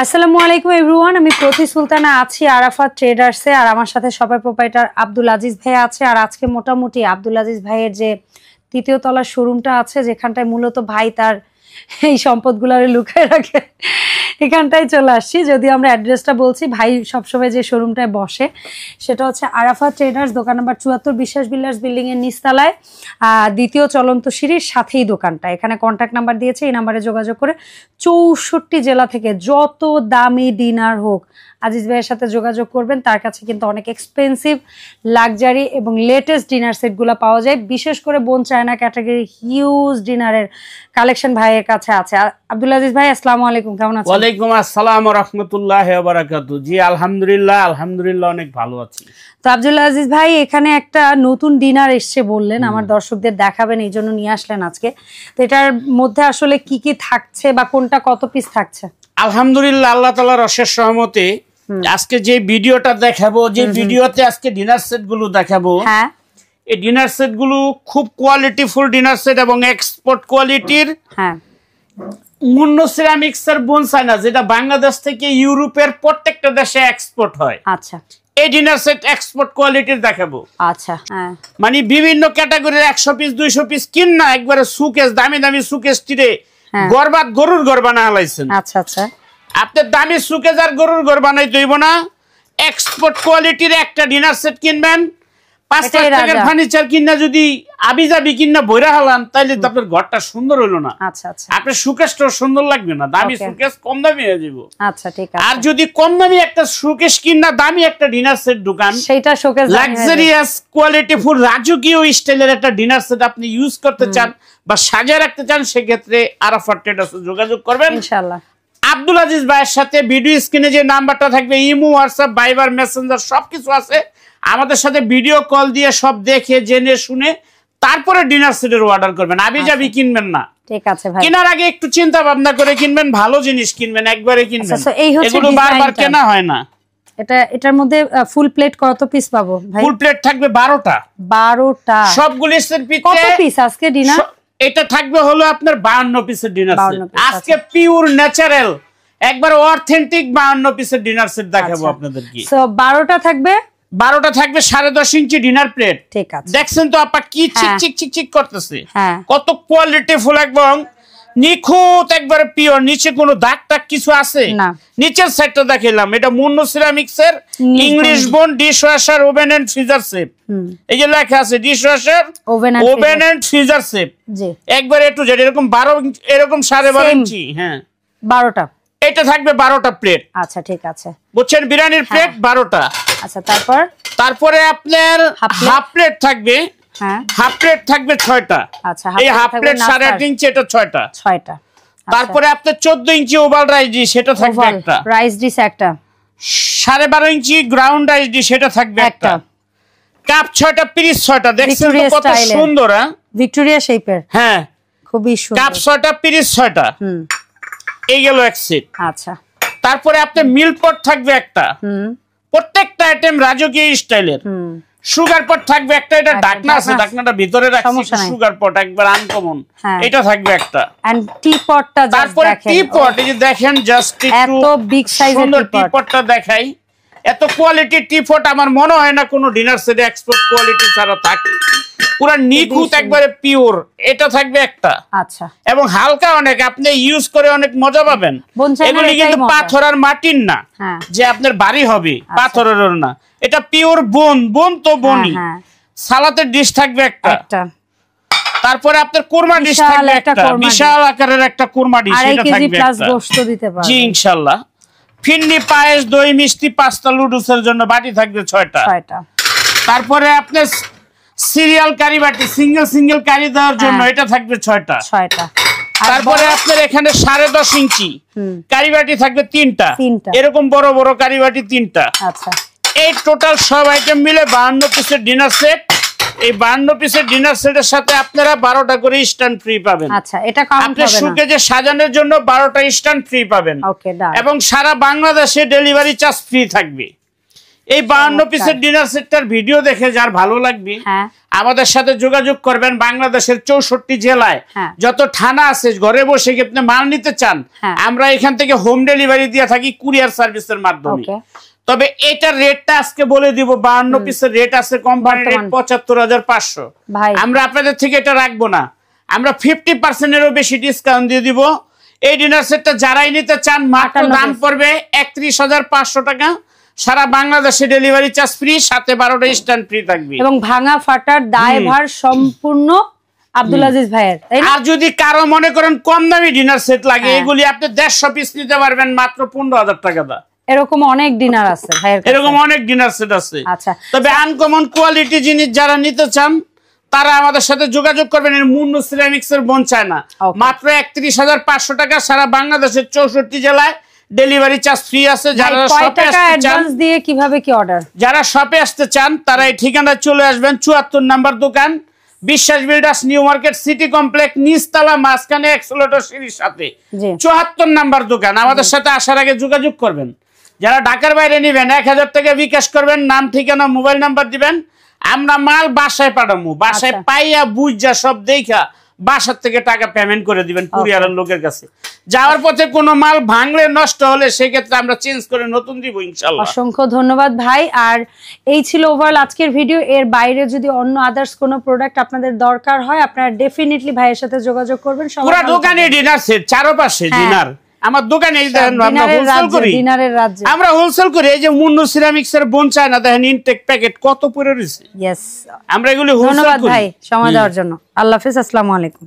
আসসালামু আলাইকুম এভরিওয়ান, আমি প্রতি সুলতানা আছি আরাফাত ট্রেডার্সে। আর আমার সাথে শপের প্রোপাইটার আব্দুল আজিজ ভাই আছে। আর আজকে মোটামুটি আব্দুল আজিজ ভাইয়ের যে তৃতীয় তলার শোরুমটা আছে, যেখানটায় মূলত ভাই তার এই সম্পদগুলো লুকায় রাখে, এখানটায় চলে আসছি। যদি আমরা অ্যাড্রেসটা বলছি, ভাই সবসময় যে শোরুমটায় বসে সেটা হচ্ছে আরাফাত ট্রেডার্স, দোকান নাম্বার 74, বিশ্বাস বিল্ডার্স বিল্ডিং এর নিচতলায়, দ্বিতীয় চলন্ত সিঁড়ির সাথেই দোকানটা। এখানে কন্ট্যাক্ট নাম্বার দিয়েছে, এই নাম্বারে যোগাযোগ করে 64 জেলা থেকে যত দামি ডিনার হোক আজিজ ভাইয়ের সাথে যোগাযোগ করবেন। তার কাছে কিন্তু অনেক এক্সপেন্সিভ, লাক্সারি এবং লেটেস্ট ডিনার সেটগুলো পাওয়া যায়। বিশেষ করে বোন চায়না ক্যাটাগরি হিউজ ডিনারের কালেকশন ভাইয়ের কাছে আছে। আব্দুল আজিজ ভাই, আসসালামু আলাইকুম, কেমন আছেন? ওয়ালাইকুম আসসালাম ওয়া রাহমাতুল্লাহি ওয়া বারাকাতুহু। জি আলহামদুলিল্লাহ অনেক ভালো আছি। তো আব্দুল আজিজ ভাই, এখানে একটা নতুন ডিনার এসছে বললেন, আমার দর্শকদের দেখাবেন, এই জন্য নিয়ে আসলেন আজকে। তো এটার মধ্যে আসলে কি কি থাকছে বা কোনটা কত পিস থাকছে? আলহামদুলিল্লাহ, আল্লাহ তাআলার অশেষ রহমতে আজকে যে ভিডিওটা দেখাবো, যে ভিডিওতে আজকে ডিনার সেট গুলো দেখাবো, হ্যাঁ, এই ডিনার সেট গুলো খুব কোয়ালিটিফুল ডিনার সেট এবং এক্সপোর্ট কোয়ালিটির। হ্যাঁ, মুন্নো সিরামিক্স এর বোন চায়না, যেটা বাংলাদেশ থেকে ইউরোপের প্রত্যেকটা দেশে এক্সপোর্ট হয়। আচ্ছা, এই ডিনার সেট এক্সপোর্ট কোয়ালিটির দেখাবো। আচ্ছা, হ্যাঁ, মানে বিভিন্ন ক্যাটাগরির 100 পিস 200 পিস কিন না, একবারে সুকেস, দামি দামি সুকেস টিরে গরবাত গরুর ঘর বানা হালাইছেন। আচ্ছা আচ্ছা, আপনার দামি সুকেস আর গরুর ঘর বানাই দইব না। এক্সপোর্ট কোয়ালিটির একটা ডিনার সেট কিনবেন, 5 লাখ টাকার ফার্নিচার কিনা যদি আবি যাবি কিনা বইরা হালান, তাইলে তো আপনার ঘরটা সুন্দর হইলো না। আচ্ছা আচ্ছা, আপনার সুকেসটা সুন্দর লাগবে না। দামি সুকেস কম দামি হয়ে যাব। আচ্ছা, ঠিক আছে। আর যদি কম দামি একটা সুকেস কিনা দামি একটা ডিনার সেট দোকান, সেইটা শোকেস লাক্সারিয়াস কোয়ালিটিফুল রাজকীয় স্টাইলের একটা ডিনার সেট আপনি ইউজ করতে চান বা সাজিয়ে রাখতে চান, সেক্ষেত্রে আরাফাত ট্রেডার্সে যোগাযোগ করবেন ইনশাআল্লাহ। আব্দুল আজিজ ভাইয়ের সাথে ভিডিও স্ক্রিনে যে নাম্বারটা থাকবে, ইমো, হোয়াটসঅ্যাপ, ভাইবার, মেসেঞ্জার সবকিছু আছে। আমাদের সাথে ভিডিও কল দিয়ে সব দেখে জেনে শুনে তারপরে ডিনার সেটের অর্ডার করবেন। আবি যাবি কিনবেন না। ঠিক আছে ভাই, কেনার আগে একটু চিন্তা ভাবনা করে কিনবেন, ভালো জিনিস কিনবেন, একবারে কিনবেন। এগুলো বারবার কেনা হয় না। এটার মধ্যে ফুল প্লেট কত পিস পাবো ভাই? ফুল প্লেট থাকবে 12টা। 12টা সবগুলি সেট কত পিস আজকে ডিনার? এটা থাকবে হলো আপনার 52 পিসের ডিনার সেট। আজকে পিওর ন্যাচারাল একবার অথেন্টিক 52 পিসের ডিনার সেট দেখাবো আপনাদেরকে। সো 12টা থাকবে 10.5 ইঞ্চি ডিনার প্লেট। ঠিক আছে, দেখছেন তো আপা কি চিক করতেছে, হ্যাঁ, কত কোয়ালিটিফুল এবং নিখুঁত, একবারে পিওর। নিচে কোনো দাগ টাগ কিছু আছে না। নিচের সাইডটা দেখাইলাম, এটা মুন্নো সিরামিক্স এর English bone dish washer oven and freezer set. এই যে লেখা আছে dish washer oven and freezer set, জি, একবারে একটু যেটা এরকম 12 এরকম 12.5 ইঞ্চি। হ্যাঁ, 12টা। এটা থাকবে 12টা প্লেট। আচ্ছা, ঠিক আছে, বুঝছেন, বিরিয়ানির প্লেট 12টা। আচ্ছা, তারপরে আপনার হাফ প্লেট থাকবে। হ্যাঁ, হাফ প্লেট থাকবে 6টা। আচ্ছা, এই হাফ প্লেট 8.5 ইঞ্চি, এটা 6টা। তারপরে আপনার 14 ইঞ্চি ওভাল রাইস ডিশ, সেটা থাকবে একটা। রাইস ডিশ একটা। 12.5 ইঞ্চি গ্রাউন্ড রাইস ডিশ, সেটা থাকবে একটা। কাপ 6টা, পিরিচ 6টা। দেখছেন তো কত সুন্দর, হ্যাঁ, ভিক্টোরিয়া শেপের। হ্যাঁ, খুবই সুন্দর। কাপ 6টা, পিরিচ 6টা। এই গেল এক সেট। আচ্ছা, তারপরে আপনার মিল পট থাকবে একটা। প্রত্যেকটা আইটেম রাজকীয় স্টাইলের। সুগার পট থাকবে একটা, এটা ঢাকনা আছে, ঢাকনাটা ভিতরে রাখছি। সুগার পট একবার আনকমন, এটা থাকবে একটা। এন্ড টি পটটা জাস্ট দেখেন। তারপরে টি পট, এই যে দেখেন, জাস্ট একটু এত বিগ সাইজের টি পটটা দেখাই। এত কোয়ালিটি টি পট আমার মনে হয় না কোনো ডিনার সেটে এক্সপোর্ট কোয়ালিটি ছাড়া থাকে। পুরো নিখুঁত, একবারে পিওর। এটা থাকবে একটা। আচ্ছা, এবং হালকা অনেক, আপনি ইউজ করে অনেক মজা পাবেন। এগুলি কিন্তু পাথর আর মাটির না যে আপনার বাড়ি হবে, পাথরের না। এটা পিওর বোন তো বনি। সালাতের ডিশ থাকবে একটা। তারপরে আপনার কুরমা ডিশ থাকবে একটা, বিশাল আকারের একটা কুরমা ডিশ, এটা থাকবে একটা। জি ইনশাআল্লাহ। ফিন্নি, পায়েস, দই, মিষ্টি, পাস্তা, লুডুসের জন্য বাটি থাকবে 6টা। তারপরে আপনার সিরিয়াল কারি বাটি, সিঙ্গেল কারি দেওয়ার জন্য, এটা থাকবে 6টা। তারপরে আপনার এখানে 10.5 ইঞ্চি কারি বাটি থাকবে 3টা। এরকম বড় বড় কারি বাটি 3টা। আচ্ছা, এই টোটাল সব আইটেম মিলে 52 পিসের ডিনার সেট। এই 52 পিসের ডিনার সেটের সাথে আপনারা 12টা করে স্ট্যান্ড ফ্রি পাবেন। আচ্ছা, এটা কাউন্ট হবে না। আপনি সুকেজে সাজানোর জন্য 12টা স্ট্যান্ড ফ্রি পাবেন। ওকে, ডান। এবং সারা বাংলাদেশে ডেলিভারি চার্জ ফ্রি থাকবে। এই 52 পিসের ডিনার সেটটার ভিডিও দেখে যার ভালো লাগবে আমাদের সাথে যোগাযোগ করবেন। বাংলাদেশের 64 জেলায় যত থানা আছে, ঘরে বসে কি আপনি মাল নিতে চান, আমরা এখান থেকে হোম ডেলিভারি দিয়ে থাকি কুরিয়ার সার্ভিসের মাধ্যমে। তবে এটার রেটটা আজকে বলে দিব, 52 পিসের রেট আছে কোম্পানির রেট ৭৫,৫০০। আমরা আপনাদের থেকে এটা রাখবো না, আমরা 50%-এরও বেশি ডিসকাউন্ট দিয়ে দিব। এই ডিনার সেটটা যারাই নিতে চান মাত্র দাম পড়বে ৩১,৫০০ টাকা। সারা বাংলাদেশে ডেলিভারি চার্জ ফ্রি, সাথে 12টা স্ট্যান্ড ফ্রি থাকবে এবং ভাঙা ফাটার দায়ভার সম্পূর্ণ আব্দুল আজিজ ভাইয়ের। আর যদি কারো মনে করেন কম দামি ডিনার সেট লাগে, এগুলি আপনি 150 পিস নিতে পারবেন মাত্র 15,000 টাকা দা। এরকম অনেক ডিনার আছে ভাইয়ের কাছে, এরকম অনেক ডিনার সেট আছে। আচ্ছা, তবে আনকমন কোয়ালিটি জিনিস যারা নিতে চান তারা আমাদের সাথে যোগাযোগ করবেন। এর মুন্নু সিরামিক্স এর বোন চায়না মাত্র 31,500 টাকা। সারা বাংলাদেশের 64 জেলায় ডেলিভারি চার্জ ফ্রি আছে। যারা শপে আসতে চান দিয়ে কিভাবে কি অর্ডার, যারা শপে আসতে চান তারা এই ঠিকানায় চলে আসবেন। 74 নাম্বার দোকান, Biswas builders, new market city complex, নিচতলা, মাঝখানে এক্সেলেটর সিঁড়ির সাথে 74 নাম্বার দোকান। আমাদের সাথে আসার আগে যোগাযোগ করবেন। যারা ঢাকার বাইরে নেবেন 1000 টাকা বিকাশ করবেন, নাম ঠিকানা মোবাইল নাম্বার দিবেন, আমরা মাল বাসায় পাঠাবো। বাসায় পাইয়া বুঝা সব দেখা বাসার থেকে টাকা পেমেন্ট করে দিবেন কুরিয়ারের লোকের কাছে। যাওয়ার পথে কোনো মাল ভাঙলে নষ্ট হলে সেক্ষেত্রে আমরা চেঞ্জ করে নতুন দিব ইনশাআল্লাহ। অসংখ্য ধন্যবাদ ভাই। আর এই ছিল ওভারঅল আজকের ভিডিও। এর বাইরে যদি অন্য আদার্স কোনো প্রোডাক্ট আপনাদের দরকার হয় আপনারা ডেফিনেটলি ভাইয়ের সাথে যোগাযোগ করবেন। পুরো দোকানে ডিনার সেট, চারপাশে ডিনার। আমার দোকানে আমরা হোলসেল করি, ডিনারের রাজ্যে আমরা হোলসেল করি। এই যে মুন্নু সিরামিক্স এর বোন চায়না দেখেন ইনটেক প্যাকেট কত পড়ে রয়েছে। यस, আমরা এগুলি হোলসেল করি। ধন্যবাদ ভাই সময় দেওয়ার জন্য। আল্লাহ হাফেজ, আসসালামু আলাইকুম।